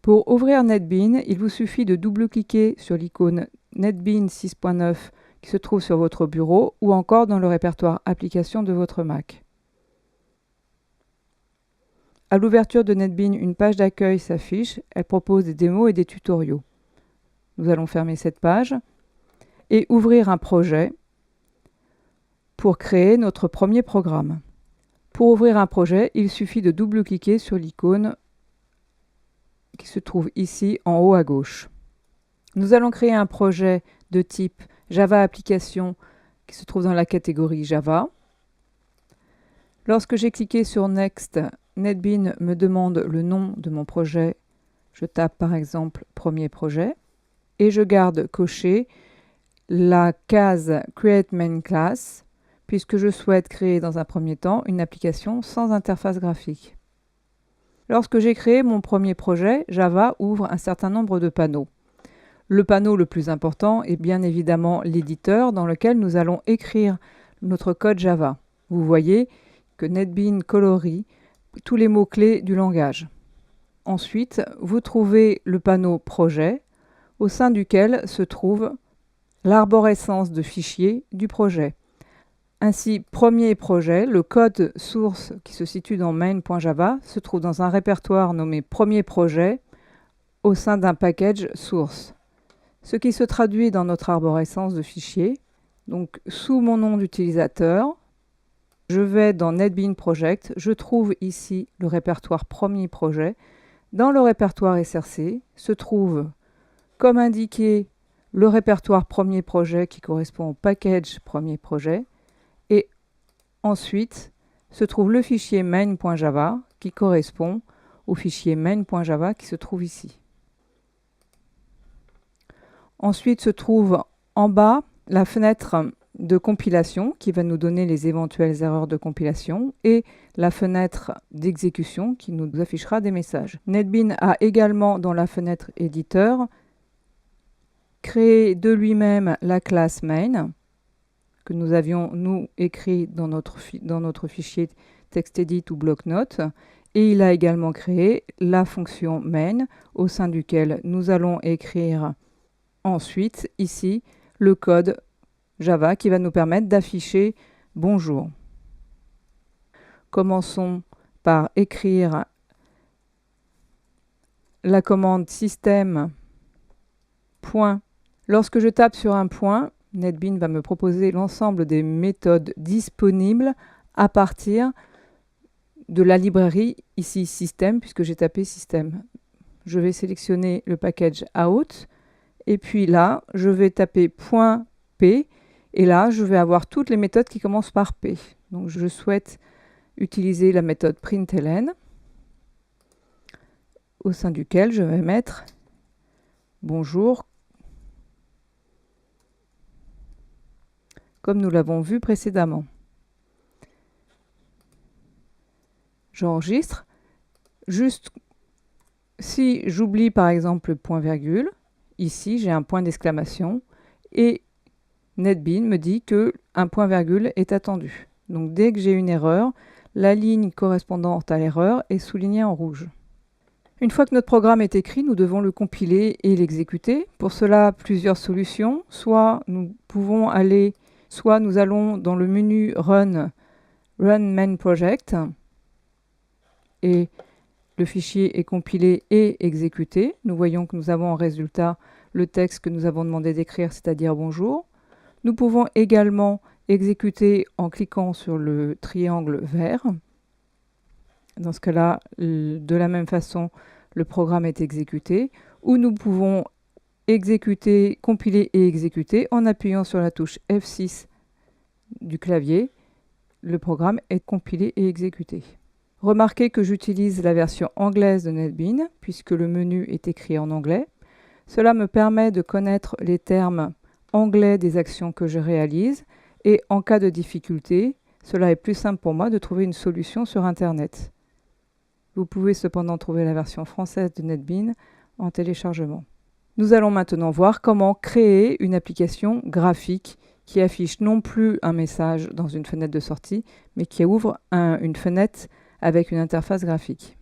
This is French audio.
Pour ouvrir NetBeans, il vous suffit de double-cliquer sur l'icône NetBeans 6.9 qui se trouve sur votre bureau ou encore dans le répertoire Applications de votre Mac. À l'ouverture de NetBeans, une page d'accueil s'affiche. Elle propose des démos et des tutoriaux. Nous allons fermer cette page et ouvrir un projet pour créer notre premier programme. Pour ouvrir un projet, il suffit de double-cliquer sur l'icône qui se trouve ici en haut à gauche. Nous allons créer un projet de type Java Application qui se trouve dans la catégorie Java. Lorsque j'ai cliqué sur Next, NetBeans me demande le nom de mon projet. Je tape par exemple Premier projet et je garde coché la case Create Main Class puisque je souhaite créer dans un premier temps une application sans interface graphique. Lorsque j'ai créé mon premier projet, Java ouvre un certain nombre de panneaux. Le panneau le plus important est bien évidemment l'éditeur dans lequel nous allons écrire notre code Java. Vous voyez que NetBeans colorie tous les mots-clés du langage. Ensuite, vous trouvez le panneau Projet, au sein duquel se trouve l'arborescence de fichiers du projet. Ainsi, premier projet, le code source qui se situe dans main.java se trouve dans un répertoire nommé Premier projet au sein d'un package source. Ce qui se traduit dans notre arborescence de fichiers. Donc, sous mon nom d'utilisateur, je vais dans NetBeans Project, je trouve ici le répertoire Premier projet. Dans le répertoire SRC se trouve, comme indiqué, le répertoire Premier projet qui correspond au package Premier projet. Et ensuite se trouve le fichier main.java qui correspond au fichier main.java qui se trouve ici. Ensuite se trouve en bas la fenêtre de compilation qui va nous donner les éventuelles erreurs de compilation et la fenêtre d'exécution qui nous affichera des messages. NetBeans a également dans la fenêtre éditeur créé de lui-même la classe main que nous avions nous écrit dans notre fichier TextEdit ou bloc-notes et il a également créé la fonction main au sein duquel nous allons écrire ensuite ici le code Java qui va nous permettre d'afficher bonjour. Commençons par écrire la commande système point. Lorsque je tape sur un point, NetBeans va me proposer l'ensemble des méthodes disponibles à partir de la librairie ici système puisque j'ai tapé système. Je vais sélectionner le package out et puis là je vais taper .p et là je vais avoir toutes les méthodes qui commencent par p. Donc je souhaite utiliser la méthode println au sein duquel je vais mettre bonjour comme nous l'avons vu précédemment. J'enregistre. Juste si j'oublie par exemple le point-virgule, ici j'ai un point d'exclamation et NetBeans me dit que un point-virgule est attendu. Donc dès que j'ai une erreur, la ligne correspondante à l'erreur est soulignée en rouge. Une fois que notre programme est écrit, nous devons le compiler et l'exécuter. Pour cela, plusieurs solutions. Soit nous allons dans le menu Run Main Project et le fichier est compilé et exécuté. Nous voyons que nous avons en résultat le texte que nous avons demandé d'écrire, c'est-à-dire bonjour. Nous pouvons également exécuter en cliquant sur le triangle vert. Dans ce cas-là, de la même façon, le programme est exécuté. Ou nous pouvons exécuter, compiler et exécuter en appuyant sur la touche F6 du clavier. Le programme est compilé et exécuté. Remarquez que j'utilise la version anglaise de NetBeans puisque le menu est écrit en anglais. Cela me permet de connaître les termes anglais des actions que je réalise et en cas de difficulté, cela est plus simple pour moi de trouver une solution sur Internet. Vous pouvez cependant trouver la version française de NetBeans en téléchargement. Nous allons maintenant voir comment créer une application graphique qui affiche non plus un message dans une fenêtre de sortie, mais qui ouvre une fenêtre avec une interface graphique.